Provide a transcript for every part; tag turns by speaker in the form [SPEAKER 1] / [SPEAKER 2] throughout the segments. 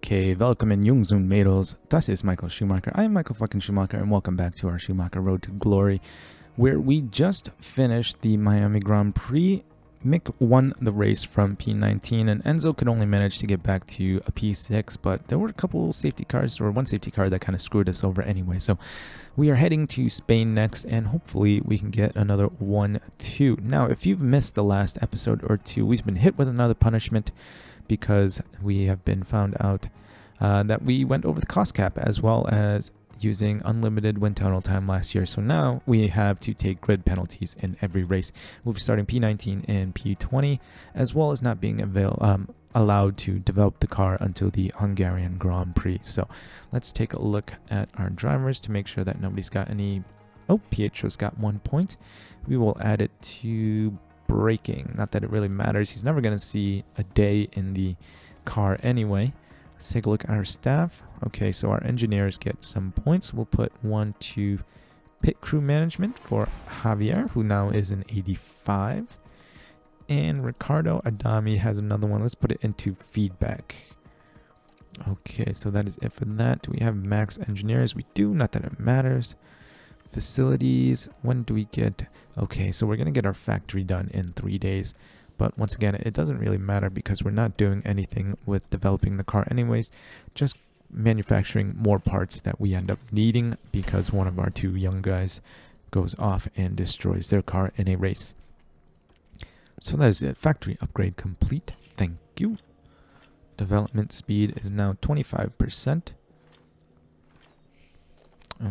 [SPEAKER 1] Okay, welcome Jungsun Mädels. Das ist Michael Schumacher. I am Michael fucking Schumacher, and welcome back to our Schumacher Road to Glory, where we just finished the Miami Grand Prix. Mick won the race from P19, and Enzo could only manage to get back to a P6, but there were a couple safety cars, or one safety car that kind of screwed us over anyway. So we are heading to Spain next, and hopefully we can get another 1-2. Now, if you've missed the last episode or two, we've been hit with another punishment because we have been found out that we went over the cost cap, as well as using unlimited wind tunnel time last year. So now we have to take grid penalties in every race. We'll be starting P19 and P20, as well as not being allowed to develop the car until the Hungarian Grand Prix. So let's take a look at our drivers to make sure that nobody's got any... Oh, Pietro's got 1 point. We will add it to braking. Not that it really matters. He's never going to see a day in the car anyway. Let's take a look at our staff. Okay, so our engineers get some points. We'll put 1 to pit crew management for Javier, who now is an 85. And Ricardo Adami has another one. Let's put it into feedback. Okay, so that is it for that. Do we have max engineers? We do, not that it matters. Facilities, when do we get... Okay, so we're going to get our factory done in 3 days. But once again, it doesn't really matter because we're not doing anything with developing the car anyways. Just manufacturing more parts that we end up needing because one of our two young guys goes off and destroys their car in a race. So that is it. Factory upgrade complete. Thank you. Development speed is now 25%.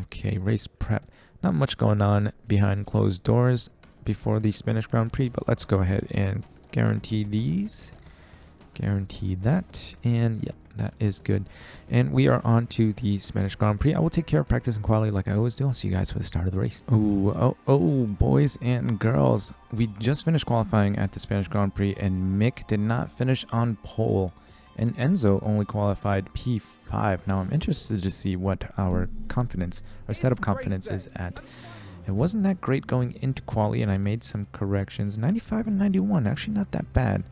[SPEAKER 1] Okay, race prep. Not much going on behind closed doors before the Spanish Grand Prix, but let's go ahead and guarantee these. Guarantee that. And yep, that is good. And we are on to the Spanish Grand Prix. I will take care of practice and quality like I always do. I'll see you guys for the start of the race. Oh, boys and girls. We just finished qualifying at the Spanish Grand Prix, and Mick did not finish on pole. And Enzo only qualified P5. Now I'm interested to see what our confidence, our setup confidence is at. It wasn't that great going into quali, and I made some corrections. 95 and 91, actually not that bad.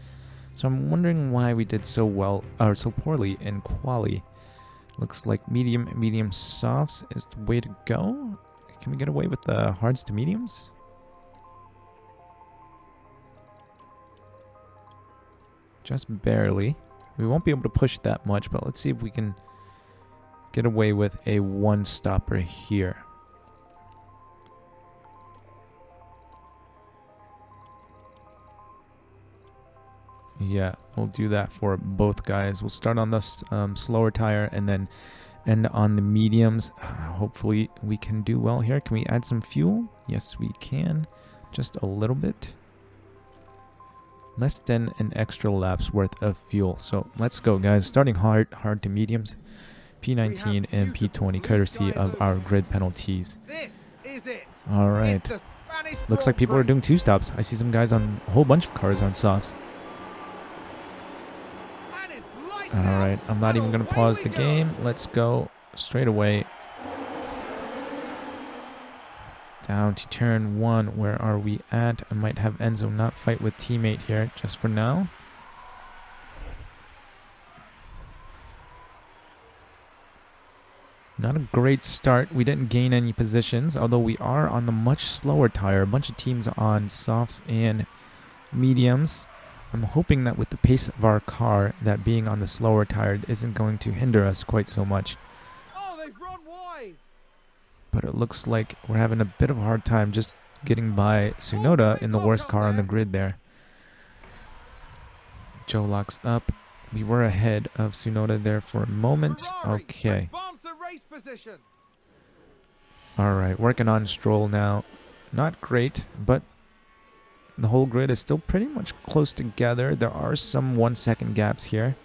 [SPEAKER 1] So I'm wondering why we did so well, or so poorly in quali. Looks like medium softs is the way to go. Can we get away with the hards to mediums? Just barely. We won't be able to push that much, but let's see if we can get away with a one-stopper here. Yeah, we'll do that for both guys. We'll start on the slower tire and then end on the mediums. Hopefully we can do well here. Can we add some fuel? Yes, we can. Just a little bit. Less than an extra lap's worth of fuel. So let's go, guys. Starting hard to mediums. P19 and P20, courtesy of our grid penalties.
[SPEAKER 2] This is it.
[SPEAKER 1] All right. Looks like people are doing two stops. I see some guys on a whole bunch of cars on softs. All right. I'm not even going to pause the game. Let's go straight away. Down to turn 1. Where are we at? I might have Enzo not fight with teammate here just for now. Not a great start. We didn't gain any positions, although we are on the much slower tire. A bunch of teams on softs and mediums. I'm hoping that with the pace of our car, that being on the slower tire isn't going to hinder us quite so much.
[SPEAKER 2] Oh, they've run wide.
[SPEAKER 1] But it looks like we're having a bit of a hard time just getting by Tsunoda in the worst car on the grid there. Joe locks up. We were ahead of Tsunoda there for a moment. Okay. Alright, working on Stroll now. Not great, but the whole grid is still pretty much close together. There are some 1 second gaps here.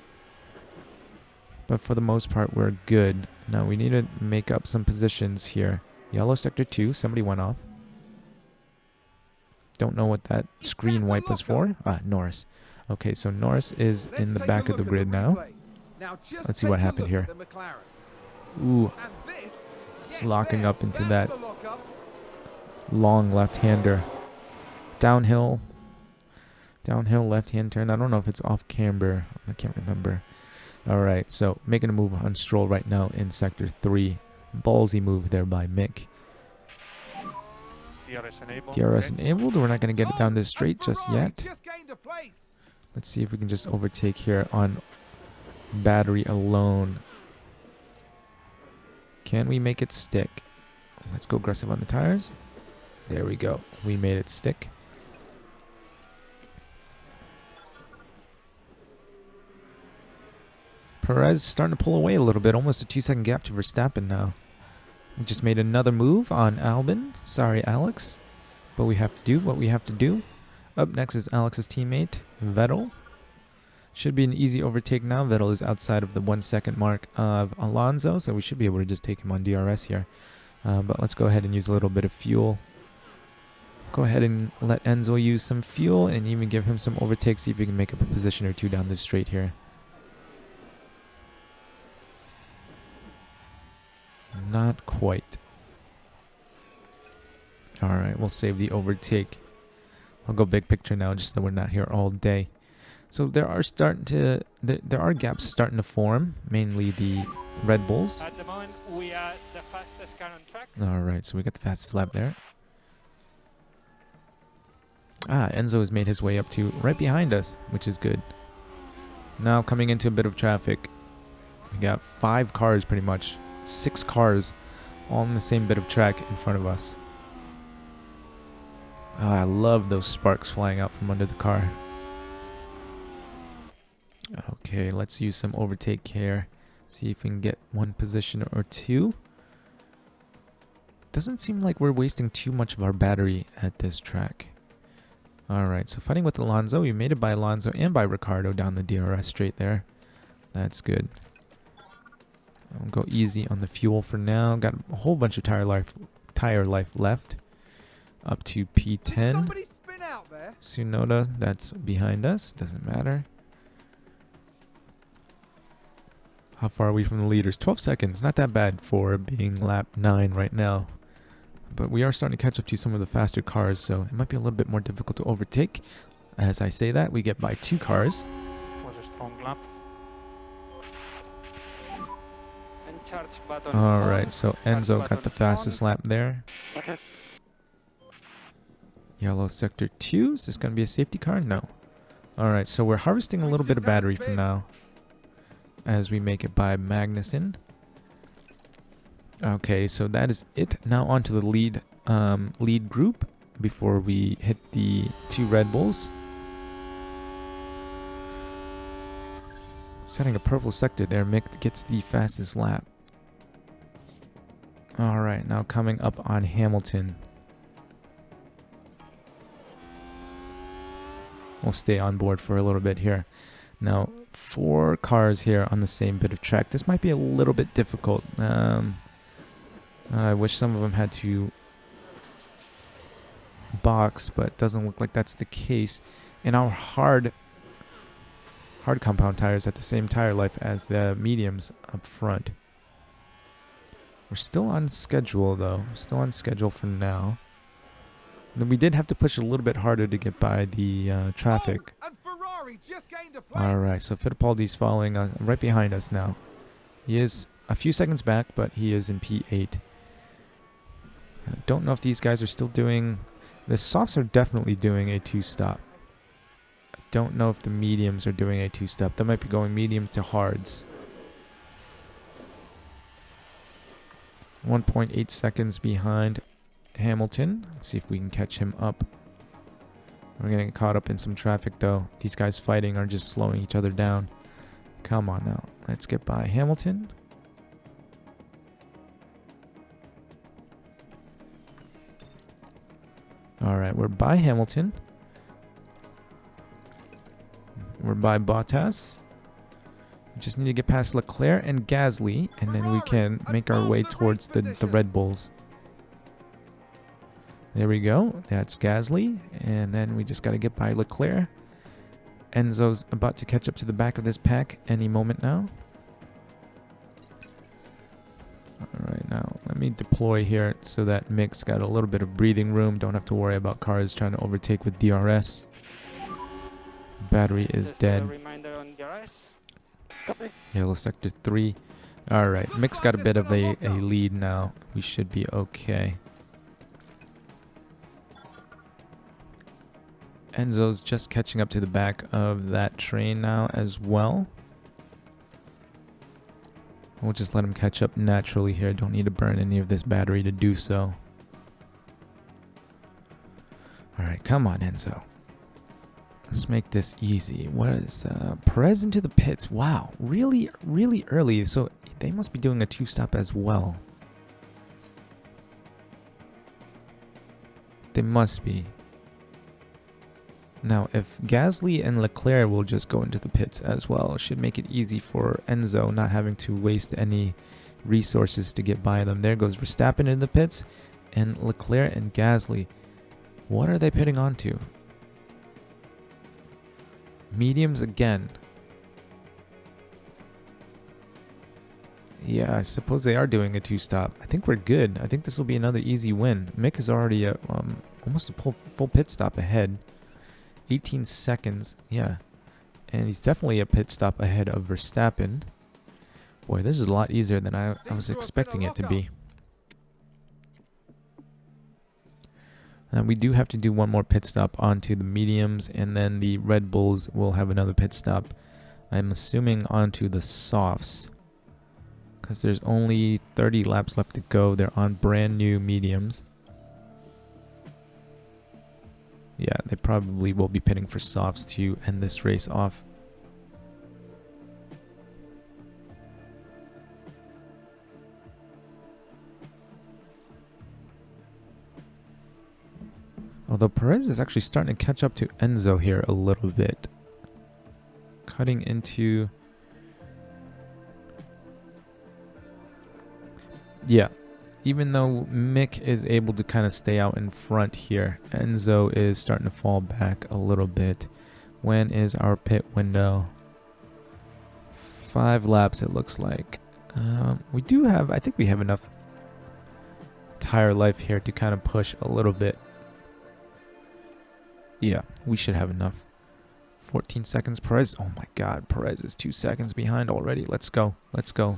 [SPEAKER 1] But for the most part, we're good. Now we need to make up some positions here. Yellow sector 2, somebody went off. Don't know what that screen wipe was for. Ah, Norris. Okay, so Norris is in the back of the grid now. Let's see what happened here. Ooh, it's locking up into that long left-hander. Downhill left-hand turn. I don't know if it's off camber. I can't remember. Alright, so making a move on Stroll right now in Sector 3. Ballsy move there by Mick.
[SPEAKER 3] DRS enabled.
[SPEAKER 1] DRS
[SPEAKER 3] okay.
[SPEAKER 1] enabled. We're not going to get it down this straight just yet.
[SPEAKER 2] Just gained a place.
[SPEAKER 1] Let's see if we can just overtake here on battery alone. Can we make it stick? Let's go aggressive on the tires. There we go. We made it stick. Perez starting to pull away a little bit. Almost a 2-second gap to Verstappen now. We just made another move on Albon. Sorry, Alex. But we have to do what we have to do. Up next is Alex's teammate, Vettel. Should be an easy overtake now. Vettel is outside of the 1 second mark of Alonso, so we should be able to just take him on DRS here. But let's go ahead and use a little bit of fuel. Go ahead and let Enzo use some fuel and even give him some overtake. See if we can make up a position or two down this straight here. Not quite. Alright, we'll save the overtake. I'll go big picture now just so we're not here all day. So there are there are gaps starting to form, mainly the Red Bulls.
[SPEAKER 3] At the moment, we are the fastest car on track.
[SPEAKER 1] Alright, so we got the fastest lap there. Enzo has made his way up to right behind us, which is good. Now coming into a bit of traffic. We got 5 cars pretty much. 6 cars all on the same bit of track in front of us. I love those sparks flying out from under the car. Okay, let's use some overtake here. See if we can get one position or two. Doesn't seem like we're wasting too much of our battery at this track. Alright, so fighting with Alonso. We made it by Alonso and by Ricardo down the DRS straight there. That's good. I'll go easy on the fuel for now. Got a whole bunch of tire life left. Up to P10.
[SPEAKER 2] Somebody spin out there.
[SPEAKER 1] Tsunoda, that's behind us. Doesn't matter. How far are we from the leaders? 12 seconds. Not that bad for being lap 9 right now. But we are starting to catch up to some of the faster cars, so it might be a little bit more difficult to overtake. As I say that, we get by 2 cars.
[SPEAKER 3] Was a strong lap. And charge button.
[SPEAKER 1] Alright, so Enzo got the fastest lap there.
[SPEAKER 3] Okay.
[SPEAKER 1] Yellow sector 2. Is this going to be a safety car? No. Alright, so we're harvesting a little bit of battery for now. As we make it by Magnussen. Okay, so that is it. Now on to the lead group before we hit the 2 Red Bulls. Setting a purple sector there. Mick gets the fastest lap. Alright, now coming up on Hamilton. We'll stay on board for a little bit here. Now, 4 cars here on the same bit of track. This might be a little bit difficult. I wish some of them had to box, but it doesn't look like that's the case. And our hard compound tires at the same tire life as the mediums up front. We're still on schedule though. Still on schedule for now. Then we did have to push a little bit harder to get by the traffic.
[SPEAKER 2] Oh, and Ferrari just gained a place.
[SPEAKER 1] Alright, so Fittipaldi's following right behind us now. He is a few seconds back, but he is in P8. I don't know if these guys are still doing... The softs are definitely doing a 2-stop. I don't know if the mediums are doing a 2-stop. They might be going medium to hards. 1.8 seconds behind Hamilton. Let's see if we can catch him up. We're going to get caught up in some traffic though. These guys fighting are just slowing each other down. Come on now. Let's get by Hamilton. Alright, we're by Hamilton. We're by Bottas. We just need to get past Leclerc and Gasly, and then we can make our way towards the Red Bulls. There we go. That's Gasly. And then we just got to get by Leclerc. Enzo's about to catch up to the back of this pack any moment now. Alright, now let me deploy here so that Mick's got a little bit of breathing room. Don't have to worry about cars trying to overtake with DRS. Battery is dead.
[SPEAKER 3] Reminder on DRS.
[SPEAKER 4] Copy.
[SPEAKER 1] Yellow sector 3. Alright, Mick's got a bit of a lead now. We should be okay. Enzo's just catching up to the back of that train now as well. We'll just let him catch up naturally here. Don't need to burn any of this battery to do so. Alright, come on, Enzo. Let's make this easy. What is Perez into the pits? Wow, really early. So they must be doing a 2-stop as well. They must be. Now, if Gasly and Leclerc will just go into the pits as well, it should make it easy for Enzo, not having to waste any resources to get by them. There goes Verstappen in the pits, and Leclerc and Gasly. What are they pitting onto? Mediums again. Yeah, I suppose they are doing a 2-stop. I think we're good. I think this will be another easy win. Mick is already at almost a full pit stop ahead. 18 seconds, yeah. And he's definitely a pit stop ahead of Verstappen. Boy, this is a lot easier than I was expecting it to be. And we do have to do one more pit stop onto the mediums, and then the Red Bulls will have another pit stop. I'm assuming onto the softs, because there's only 30 laps left to go. They're on brand new mediums. Yeah, they probably will be pitting for softs to end this race off. Although Perez is actually starting to catch up to Enzo here a little bit. Cutting into... Yeah. Even though Mick is able to kind of stay out in front here, Enzo is starting to fall back a little bit. When is our pit window? 5 laps it looks like. We do have, I think we have enough tire life here to kind of push a little bit. Yeah, we should have enough. 14 seconds. Perez, oh my god, Perez is 2 seconds behind already. Let's go, let's go.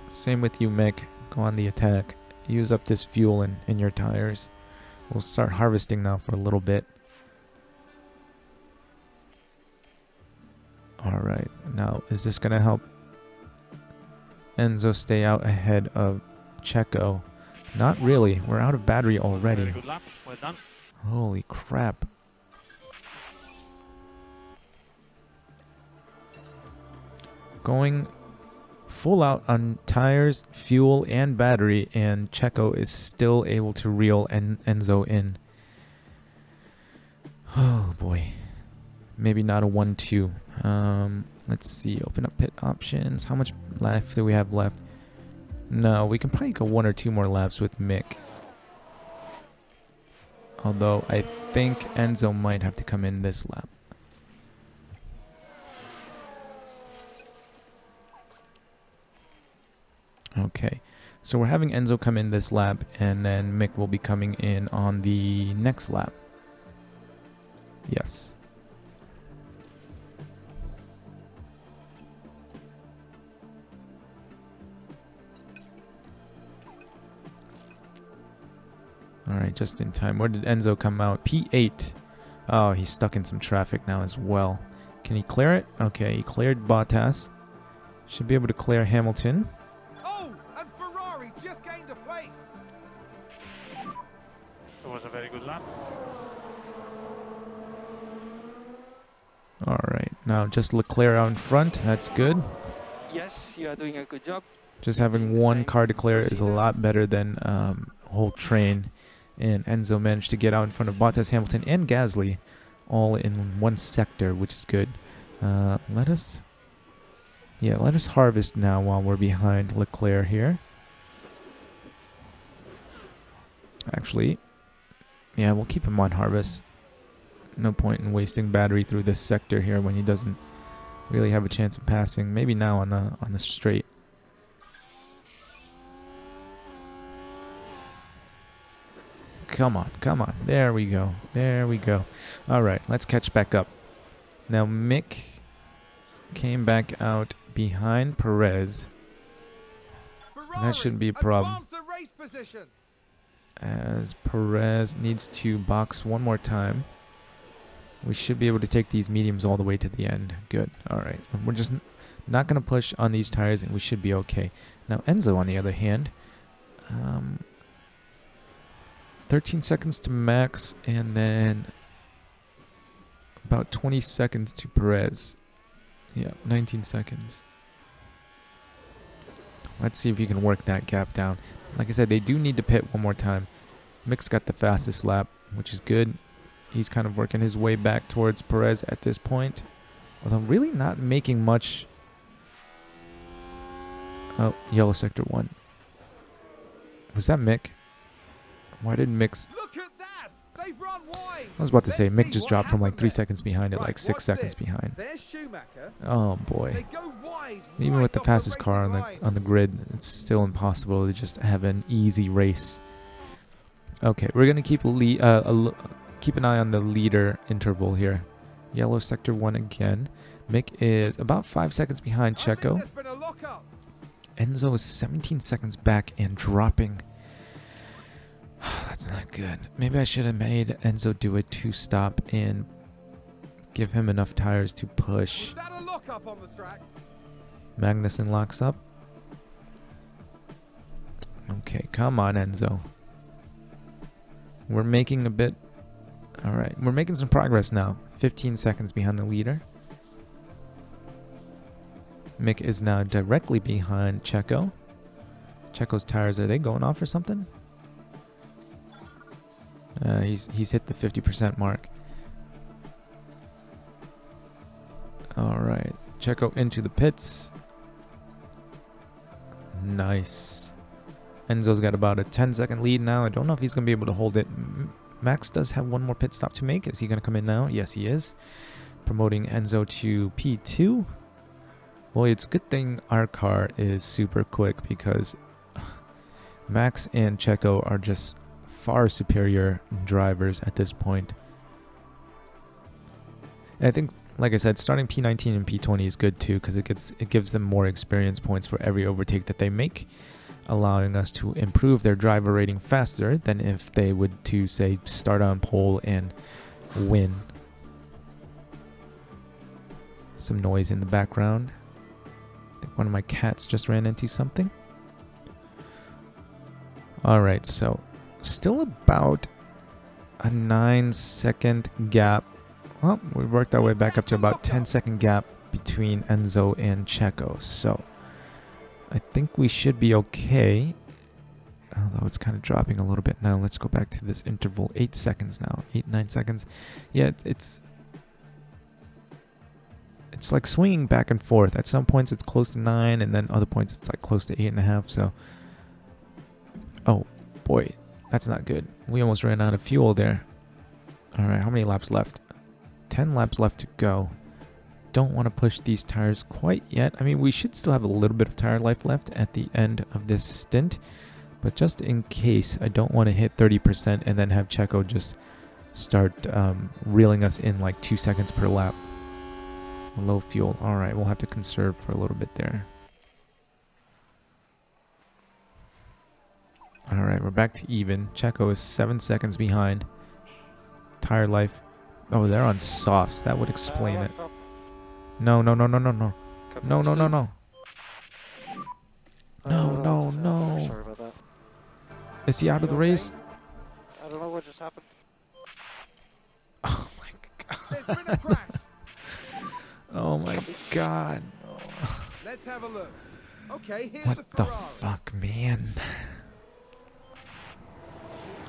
[SPEAKER 1] Same with you, Mick. Go on the attack. Use up this fuel in your tires. We'll start harvesting now for a little bit. Alright, now is this going to help Enzo stay out ahead of Checo? Not really. We're out of battery already.
[SPEAKER 3] Very good lap. Well done.
[SPEAKER 1] Holy crap. Going full out on tires, fuel, and battery, and Checo is still able to reel Enzo in. Oh boy. Maybe not a 1-2. Let's see. Open up pit options. How much life do we have left? No, we can probably go 1 or 2 more laps with Mick. Although I think Enzo might have to come in this lap. Okay, so we're having Enzo come in this lap, and then Mick will be coming in on the next lap. Yes. Alright, just in time. Where did Enzo come out? P8. Oh, he's stuck in some traffic now as well. Can he clear it? Okay, he cleared Bottas. Should be able to clear Hamilton.
[SPEAKER 2] Oh, and Ferrari just gained a place.
[SPEAKER 3] It was a very good lap.
[SPEAKER 1] Alright, now just Leclerc out in front. That's good.
[SPEAKER 3] Yes, you are doing a good job.
[SPEAKER 1] Just having one car to clear is a lot better than a whole train. And Enzo managed to get out in front of Bottas, Hamilton, and Gasly all in one sector, which is good. Let us harvest now while we're behind Leclerc here. Actually, yeah, we'll keep him on harvest. No point in wasting battery through this sector here when he doesn't really have a chance of passing. Maybe now on the straight. Come on, come on. There we go. There we go. All right, let's catch back up. Now, Mick came back out behind Perez. That shouldn't be a problem.
[SPEAKER 2] Advance the race position.
[SPEAKER 1] As Perez needs to box one more time. We should be able to take these mediums all the way to the end. Good. All right. We're just not going to push on these tires, and we should be okay. Now, Enzo, on the other hand, 13 seconds to Max, and then about 20 seconds to Perez. Yeah, 19 seconds. Let's see if you can work that gap down. Like I said, they do need to pit one more time. Mick's got the fastest lap, which is good. He's kind of working his way back towards Perez at this point. Although really not making much. Oh, yellow sector 1. Was that Mick? Why did Mick's...
[SPEAKER 2] Look at that! They've run wide.
[SPEAKER 1] I was about to say,
[SPEAKER 2] Let's
[SPEAKER 1] Mick
[SPEAKER 2] see
[SPEAKER 1] just
[SPEAKER 2] what
[SPEAKER 1] dropped from like
[SPEAKER 2] happened
[SPEAKER 1] 3
[SPEAKER 2] there.
[SPEAKER 1] seconds behind to
[SPEAKER 2] Right,
[SPEAKER 1] like 6
[SPEAKER 2] watch
[SPEAKER 1] seconds
[SPEAKER 2] this.
[SPEAKER 1] behind.
[SPEAKER 2] There's Schumacher.
[SPEAKER 1] Oh boy.
[SPEAKER 2] They go wide.
[SPEAKER 1] Even
[SPEAKER 2] right
[SPEAKER 1] with the
[SPEAKER 2] off
[SPEAKER 1] fastest car
[SPEAKER 2] racing
[SPEAKER 1] on
[SPEAKER 2] line.
[SPEAKER 1] the grid, it's still impossible to just have an easy race. Okay, we're gonna keep keep an eye on the leader interval here. Yellow sector 1 again. Mick is about 5 seconds behind
[SPEAKER 2] I think
[SPEAKER 1] Checo.
[SPEAKER 2] there's been a lockup.
[SPEAKER 1] Enzo is 17 seconds back and dropping. That's not good. Maybe I should have made Enzo do a 2-stop and give him enough tires to push.
[SPEAKER 2] Was that a lockup on the track?
[SPEAKER 1] Magnussen locks up. Okay, come on, Enzo. We're making a bit... Alright, we're making some progress now. 15 seconds behind the leader. Mick is now directly behind Checo. Checo's tires, are they going off or something? He's hit the 50% mark. Alright, Checo into the pits. Nice. Enzo's got about a 10-second lead now. I don't know if he's going to be able to hold it. Max does have one more pit stop to make. Is he going to come in now? Yes, he is. Promoting Enzo to P2. Boy, it's a good thing our car is super quick because Max and Checo are just far superior drivers at this point. And I think, like I said, starting P19 and P20 is good too because it gives them more experience points for every overtake that they make, allowing us to improve their driver rating faster than if they would to say start on pole and win. Some noise in the background. I think one of my cats just ran into something. Alright, so still about a 9-second gap. Well, we worked our way back up to about 10-second gap between Enzo and Checo. So I think we should be okay. Although it's kind of dropping a little bit now. Let's go back to this interval. 8 seconds now. 9 seconds. Yeah, it's like swinging back and forth. At some points it's close to 9, and then other points it's like close to 8.5. So, oh boy, that's not good. We almost ran out of fuel there. All right, how many laps left? 10 laps left to go. Don't want to push these tires quite yet. I mean, we should still have a little bit of tire life left at the end of this stint, but just in case, I don't want to hit 30% and then have Checo just start reeling us in like 2 seconds per lap. Low fuel. All right, we'll have to conserve for a little bit there. All right, we're back to even. Checo is 7 seconds behind. Tire life. Oh, they're on softs. That would explain it. No, no, no, no, no, no. No, no, no, no. No, no, no.
[SPEAKER 4] Sorry about that.
[SPEAKER 1] Is he out of the race?
[SPEAKER 4] I don't know what just happened.
[SPEAKER 1] Oh my god.
[SPEAKER 2] There's been a crash.
[SPEAKER 1] Oh my god.
[SPEAKER 2] Let's have a look. Okay, here's
[SPEAKER 1] What
[SPEAKER 2] the
[SPEAKER 1] the
[SPEAKER 2] Ferrari.
[SPEAKER 1] fuck, man?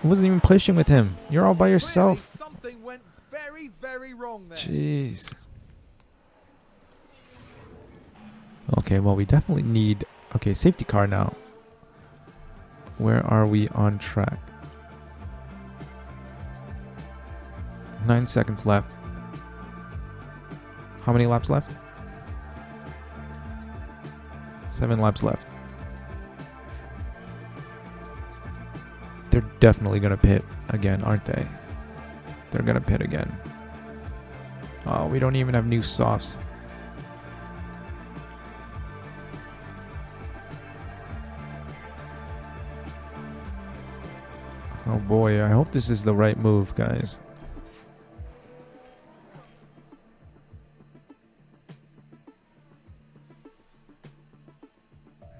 [SPEAKER 1] I wasn't even pushing with him. You're all by
[SPEAKER 2] Clearly
[SPEAKER 1] yourself.
[SPEAKER 2] something went very, very wrong there.
[SPEAKER 1] Jeez. Okay, well, we definitely need... Okay, safety car now. Where are we on track? 9 seconds left. How many laps left? 7 laps left. They're definitely going to pit again, aren't they? They're going to pit again. Oh, we don't even have new softs. Oh boy, I hope this is the right move, guys.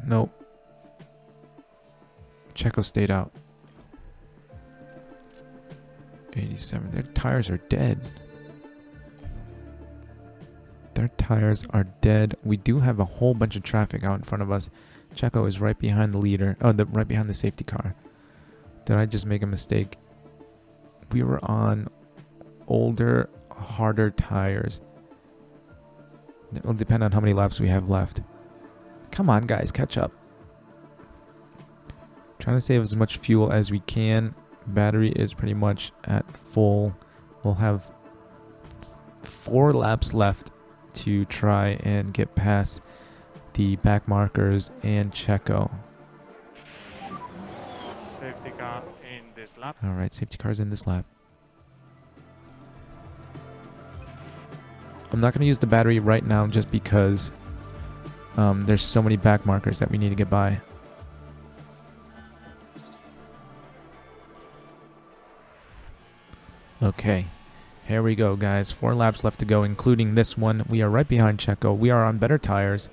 [SPEAKER 1] Nope. Checo stayed out. 87. Their tires are dead. Their tires are dead. We do have a whole bunch of traffic out in front of us. Checo is right behind the leader. Oh, right behind the safety car. Did I just make a mistake? We were on older, harder tires. It will depend on how many laps we have left. Come on, guys, catch up. Trying to save as much fuel as we can. Battery is pretty much at full. We'll have 4 laps left to try and get past the back markers and Checo.
[SPEAKER 3] Safety car in this lap.
[SPEAKER 1] All right, safety cars in this lap. I'm not going to use the battery right now just because there's so many back markers that we need to get by. Okay, here we go, guys. 4 laps left to go, including this one. We are right behind Checo. We are on better tires.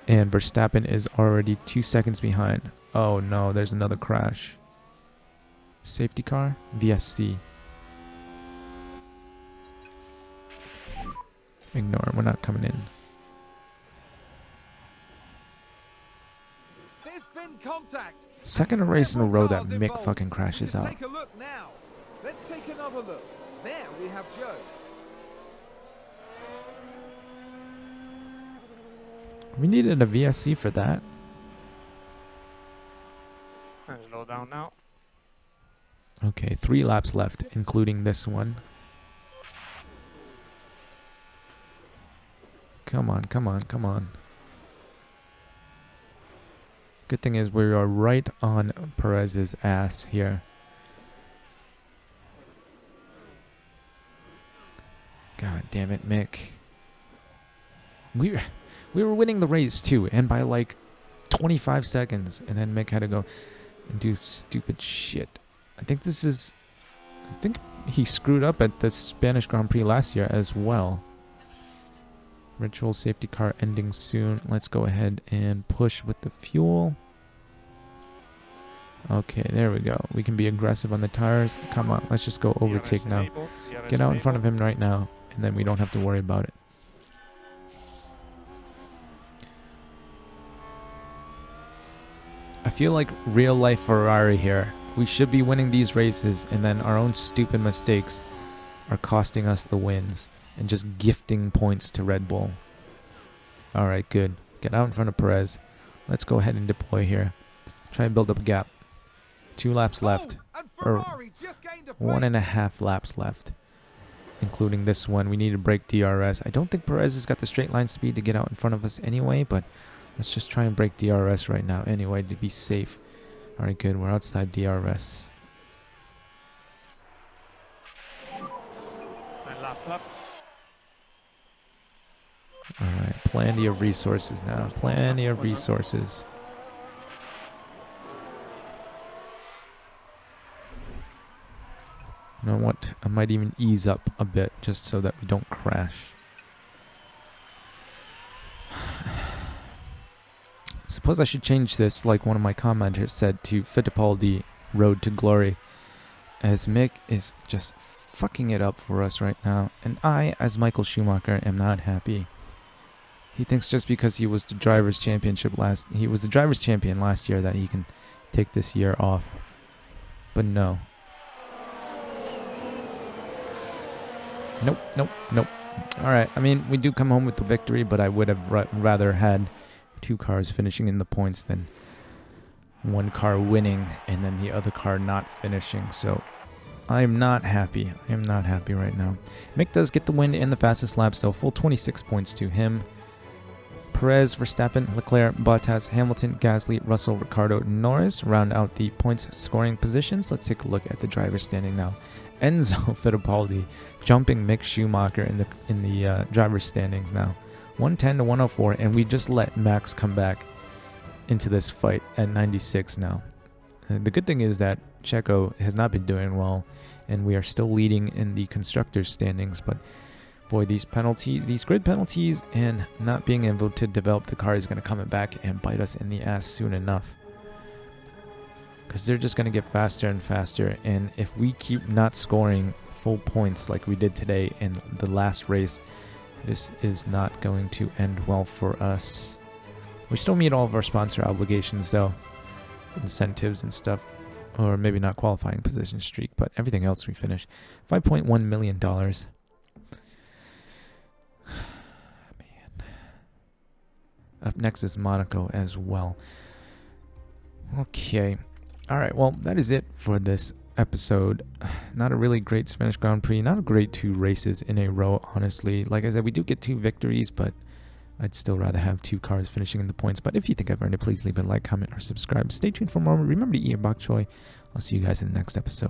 [SPEAKER 1] And Verstappen is already 2 seconds behind. Oh no, there's another crash. Safety car, VSC. Ignore, we're not coming in.
[SPEAKER 2] There's been contact.
[SPEAKER 1] Second race in a row that Mick
[SPEAKER 2] Involved.
[SPEAKER 1] fucking crashes out.
[SPEAKER 2] Take a look now. Let's take another look. There we have Joe.
[SPEAKER 1] We needed a VSC for that.
[SPEAKER 3] And slow down now.
[SPEAKER 1] Okay, 3 laps left, including this one. Come on, come on, come on. Good thing is we are right on Perez's ass here. God damn it, Mick. We were winning the race too, and by like 25 seconds, and then Mick had to go and do stupid shit. I think he screwed up at the Spanish Grand Prix last year as well. Ritual safety car ending soon. Let's go ahead and push with the fuel. Okay, there we go. We can be aggressive on the tires. Come on, let's just go overtake now. Get out in front of him right now, and then we don't have to worry about it. I feel like real life Ferrari here. We should be winning these races, and then our own stupid mistakes are costing us the wins and just gifting points to Red Bull. Alright, good. Get out in front of Perez. Let's go ahead and deploy here. Try and build up a gap. 2 laps left. Or 1.5 laps left, including this one. We need to break DRS. I don't think Perez has got the straight line speed to get out in front of us anyway, but let's just try and break DRS right now anyway to be safe. Alright, good. We're outside DRS.
[SPEAKER 3] And last lap.
[SPEAKER 1] Alright, plenty of resources now. Plenty of resources. You know what? I might even ease up a bit just so that we don't crash. Suppose I should change this, like one of my commenters said, to Fittipaldi Road to Glory, as Mick is just fucking it up for us right now, and I, as Michael Schumacher, am not happy. He thinks just because he was the driver's champion last year that he can take this year off, but no. Nope, nope, nope. Alright, I mean, we do come home with the victory, but I would have rather had 2 cars finishing in the points than 1 car winning and then the other car not finishing. So I am not happy. I am not happy right now. Mick does get the win in the fastest lap, so full 26 points to him. Perez, Verstappen, Leclerc, Bottas, Hamilton, Gasly, Russell, Ricciardo, Norris round out the points scoring positions. Let's take a look at the driver's standing now. Enzo Fittipaldi jumping Mick Schumacher in the driver's standings now. 110 to 104, and we just let Max come back into this fight at 96 now. The good thing is that Checo has not been doing well, and we are still leading in the constructors standings, but boy, these penalties, these grid penalties, and not being able to develop the car is going to come back and bite us in the ass soon enough. Because they're just going to get faster and faster, and if we keep not scoring full points like we did today in the last race, this is not going to end well for us. We still meet all of our sponsor obligations though, incentives and stuff, or maybe not qualifying position streak, but everything else we finish. $5.1 million. Up next is Monaco as well. Okay. Alright, well, that is it for this episode. Not a really great Spanish Grand Prix. Not a great 2 races in a row, honestly. Like I said, we do get 2 victories, but I'd still rather have 2 cars finishing in the points. But if you think I've earned it, please leave a like, comment, or subscribe. Stay tuned for more. Remember to eat your bok choy. I'll see you guys in the next episode.